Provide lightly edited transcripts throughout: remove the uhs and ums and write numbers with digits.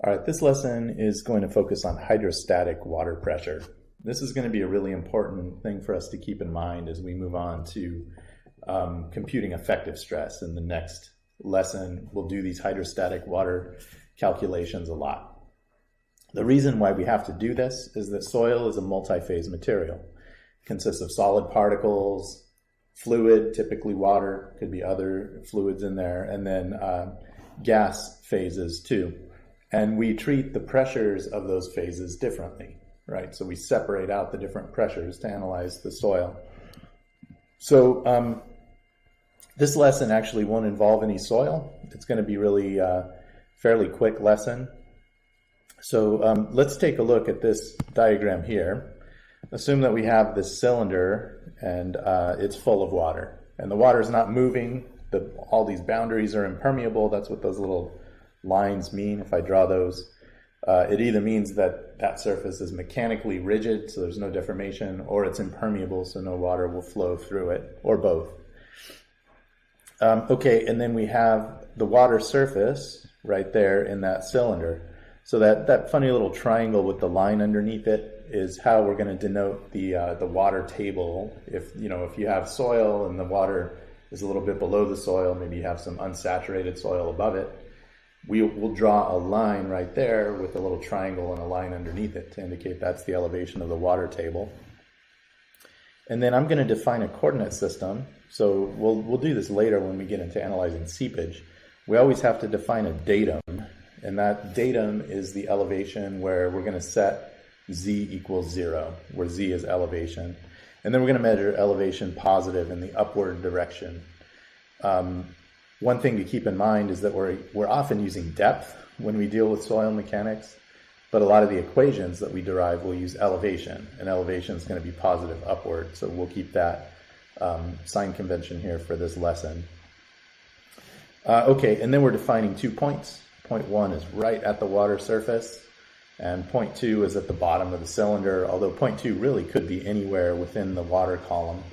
All right, this lesson is going to focus on hydrostatic water pressure. This is going to be a really important thing for us to keep in mind as we move on to computing effective stress. In the next lesson, we'll do these hydrostatic water calculations a lot. The reason why we have to do this is that soil is a multi-phase material. It consists of solid particles, fluid, typically water, could be other fluids in there, and then gas phases too. And we treat the pressures of those phases differently, right? So we separate out the different pressures to analyze the soil. So this lesson actually won't involve any soil. It's going to be really fairly quick lesson. So let's take a look at this diagram here. Assume that we have this cylinder and it's full of water. And the water is not moving. All these boundaries are impermeable. That's what those little lines mean. If I draw those, it either means that that surface is mechanically rigid, so there's no deformation, or it's impermeable, so no water will flow through it, or both. Okay, and then we have the water surface right there in that cylinder. So that funny little triangle with the line underneath it is how we're going to denote the water table. If you have soil and the water is a little bit below the soil, maybe you have some unsaturated soil above it, we'll draw a line right there with a little triangle and a line underneath it to indicate that's the elevation of the water table. And then I'm going to define a coordinate system. So we'll do this later when we get into analyzing seepage. We always have to define a datum, and that datum is the elevation where we're going to set z equals 0, where z is elevation. And then we're going to measure elevation positive in the upward direction. One thing to keep in mind is that we're often using depth when we deal with soil mechanics, but a lot of the equations that we derive will use elevation, and elevation is going to be positive upward. So we'll keep that sign convention here for this lesson. Okay, and then we're defining 2 points. Point 1 is right at the water surface, and point 2 is at the bottom of the cylinder, although point 2 really could be anywhere within the water column,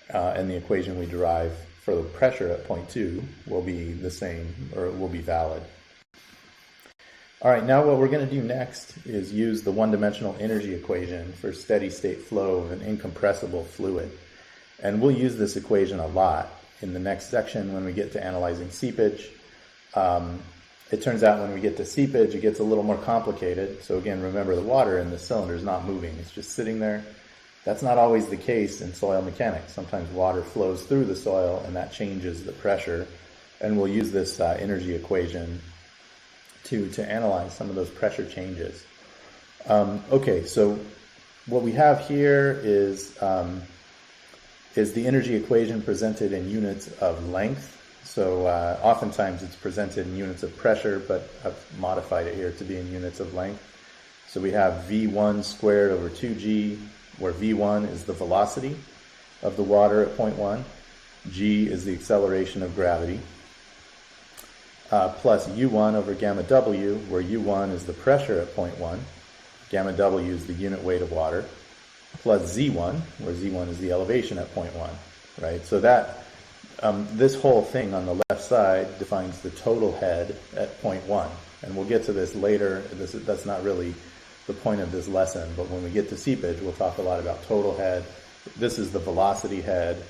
and the equation we derive for the pressure at point 2 will be the same, or it will be valid. All right, now what we're going to do next is use the one-dimensional energy equation for steady state flow of an incompressible fluid. And we'll use this equation a lot in the next section when we get to analyzing seepage. It turns out when we get to seepage, it gets a little more complicated. So again, remember the water in the cylinder is not moving, it's just sitting there. That's not always the case in soil mechanics. Sometimes water flows through the soil and that changes the pressure. And we'll use this energy equation to analyze some of those pressure changes. Okay, so what we have here is the energy equation presented in units of length. So oftentimes it's presented in units of pressure, but I've modified it here to be in units of length. So we have V1 squared over 2g, where V1 is the velocity of the water at point 1, g is the acceleration of gravity, plus U1 over gamma W, where U1 is the pressure at point 1, gamma W is the unit weight of water, plus Z1, where Z1 is the elevation at point 1, right? So that this whole thing on the left side defines the total head at point 1, and we'll get to this later. That's not really the point of this lesson, but when we get to seepage, we'll talk a lot about total head. This is the velocity head,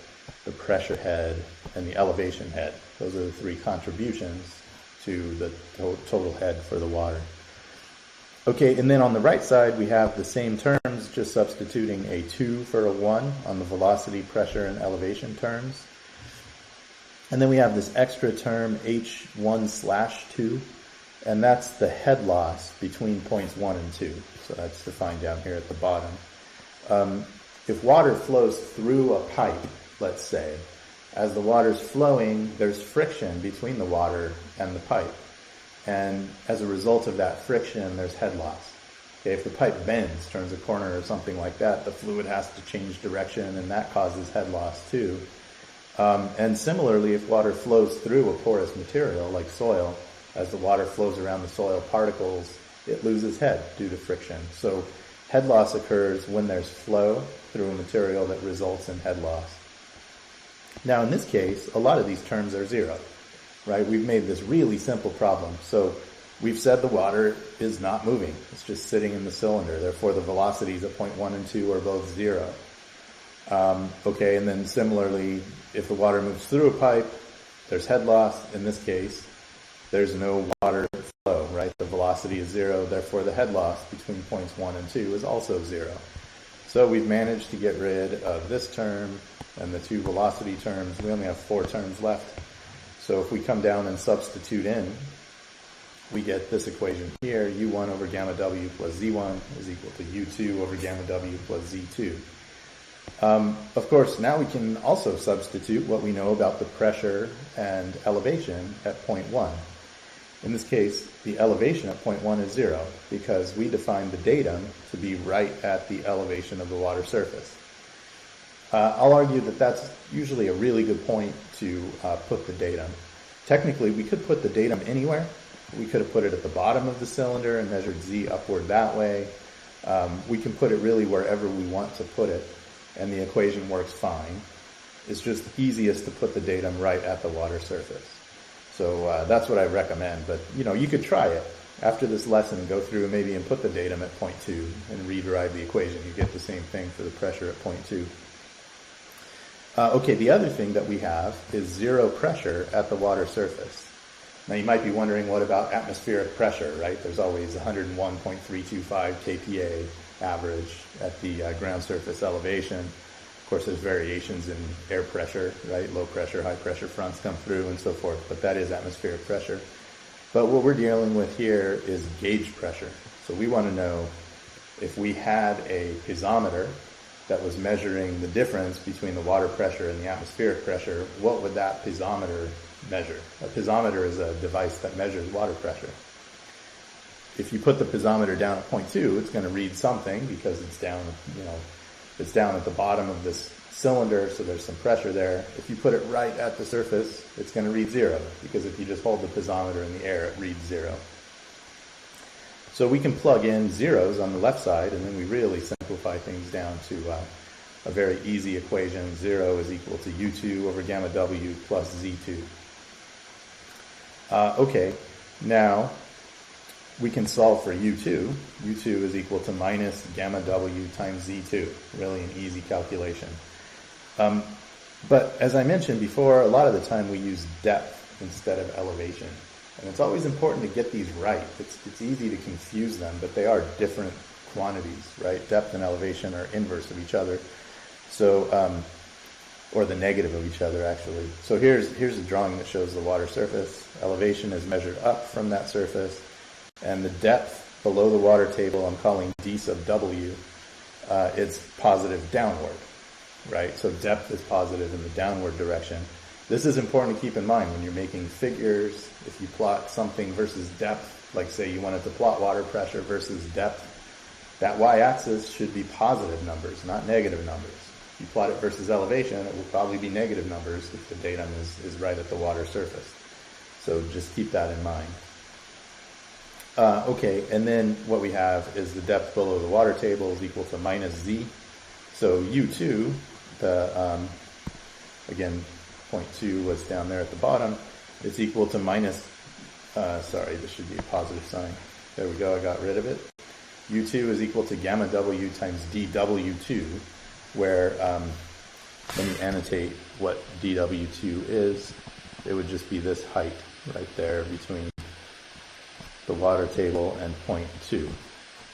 the pressure head, and the elevation head. Those are the 3 contributions to the total head for the water. Okay, and then on the right side, we have the same terms, just substituting a 2 for a 1 on the velocity, pressure, and elevation terms. And then we have this extra term, H1/2, and that's the head loss between points 1 and 2. So that's defined down here at the bottom. If water flows through a pipe, let's say, as the water's flowing, there's friction between the water and the pipe. And as a result of that friction, there's head loss. Okay, if the pipe bends, turns a corner or something like that, the fluid has to change direction, and that causes head loss too. And similarly, if water flows through a porous material like soil, as the water flows around the soil particles, it loses head due to friction. So head loss occurs when there's flow through a material that results in head loss. Now in this case, a lot of these terms are 0, right? We've made this really simple problem. So we've said the water is not moving. It's just sitting in the cylinder. Therefore, the velocities at point 1 and 2 are both 0. Okay, and then similarly, if the water moves through a pipe, there's head loss. In this case, there's no water flow, right? The velocity is 0. Therefore, the head loss between points 1 and 2 is also 0. So we've managed to get rid of this term and the 2 velocity terms. We only have 4 terms left. So if we come down and substitute in, we get this equation here, u1 over gamma w plus z1 is equal to u2 over gamma w plus z2. Of course, now we can also substitute what we know about the pressure and elevation at point 1. In this case, the elevation at point 1 is 0 because we defined the datum to be right at the elevation of the water surface. I'll argue that that's usually a really good point to put the datum. Technically, we could put the datum anywhere. We could have put it at the bottom of the cylinder and measured z upward that way. We can put it really wherever we want to put it, and the equation works fine. It's just easiest to put the datum right at the water surface. So that's what I recommend, but you could try it. After this lesson, go through maybe and put the datum at point 2 and rederive the equation. You get the same thing for the pressure at point 2. Okay, the other thing that we have is 0 pressure at the water surface. Now you might be wondering, what about atmospheric pressure, right? There's always 101.325 kPa average at the ground surface elevation. Of course, there's variations in air pressure, right? Low pressure, high pressure fronts come through and so forth, but that is atmospheric pressure. But what we're dealing with here is gauge pressure. So we want to know if we had a piezometer that was measuring the difference between the water pressure and the atmospheric pressure, what would that piezometer measure? A piezometer is a device that measures water pressure. If you put the piezometer down at point 2, it's going to read something because it's down, it's down at the bottom of this cylinder, so there's some pressure there. If you put it right at the surface, it's going to read 0, because if you just hold the piezometer in the air, it reads 0. So we can plug in zeros on the left side, and then we really simplify things down to a very easy equation. 0 is equal to u2 over gamma w plus z2. Okay, now we can solve for u2. u2 is equal to minus gamma w times z2. Really an easy calculation. But as I mentioned before, a lot of the time we use depth instead of elevation. And it's always important to get these right. It's easy to confuse them, but they are different quantities, right? Depth and elevation are inverse of each other. So, or the negative of each other, actually. So here's a drawing that shows the water surface. Elevation is measured up from that surface, and the depth below the water table I'm calling d sub w. It's positive downward, right? So depth is positive in the downward direction. This is important to keep in mind when you're making figures. If you plot something versus depth, like say you wanted to plot water pressure versus depth, that y-axis should be positive numbers, not negative numbers. If you plot it versus elevation, it will probably be negative numbers if the datum is right at the water surface. So just keep that in mind. Okay, and then what we have is the depth below the water table is equal to minus z. So u2, again, point 2 was down there at the bottom. It's equal to minus, sorry, this should be a positive sign. There we go, I got rid of it. u2 is equal to gamma w times dw2, where, let me annotate what dw2 is. It would just be this height right there between the water table and point 2.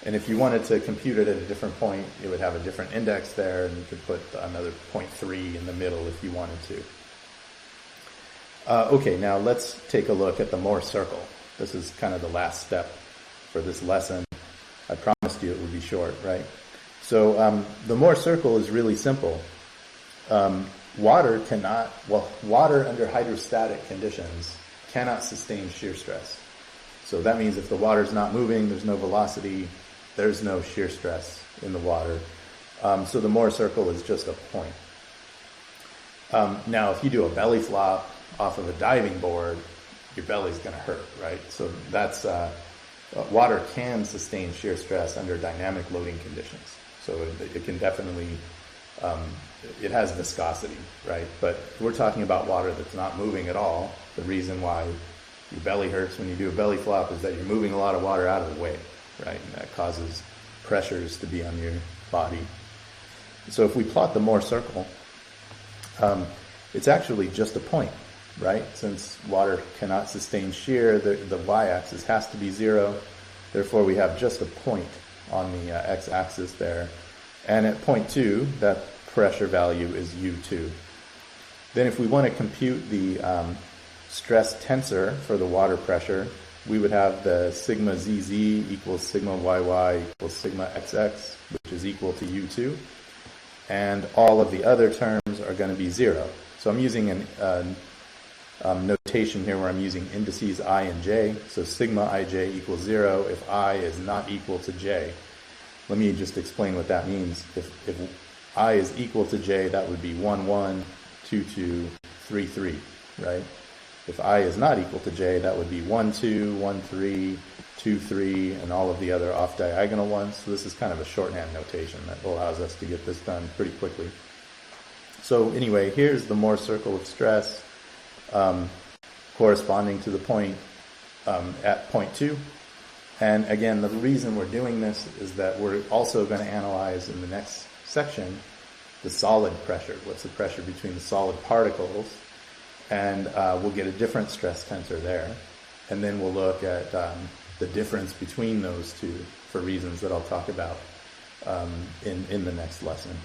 And if you wanted to compute it at a different point, it would have a different index there, and you could put another 0.3 in the middle if you wanted to. Okay, now let's take a look at the Mohr Circle. This is kind of the last step for this lesson. I promised you it would be short, right? So the Mohr Circle is really simple. Water under hydrostatic conditions cannot sustain shear stress. So that means if the water's not moving, there's no velocity, there's no shear stress in the water. So the Mohr Circle is just a point. Now, if you do a belly flop off of a diving board, your belly's going to hurt, right? So that's water can sustain shear stress under dynamic loading conditions. So it can definitely, it has viscosity, right? But we're talking about water that's not moving at all. The reason why your belly hurts when you do a belly flop is that you're moving a lot of water out of the way, right? And that causes pressures to be on your body. So if we plot the Mohr circle, it's actually just a point, right? Since water cannot sustain shear, the y-axis has to be 0. Therefore, we have just a point on the x-axis there. And at point 2, that pressure value is U2. Then if we want to compute the stress tensor for the water pressure, we would have the sigma ZZ equals sigma YY equals sigma XX, which is equal to U2. And all of the other terms are going to be 0. So I'm using an notation here where I'm using indices I and j. So sigma ij equals 0 if I is not equal to j. Let me just explain what that means. If I is equal to j, that would be 1, 1, 2, 2, 3, 3, right? If I is not equal to j, that would be 1, 2, 1, 3, 2, 3, and all of the other off-diagonal ones. So this is kind of a shorthand notation that allows us to get this done pretty quickly. So anyway, here's the Mohr circle of stress corresponding to the point at point 2. And again, the reason we're doing this is that we're also going to analyze in the next section the solid pressure. What's the pressure between the solid particles? And we'll get a different stress tensor there. And then we'll look at the difference between those two for reasons that I'll talk about in the next lesson.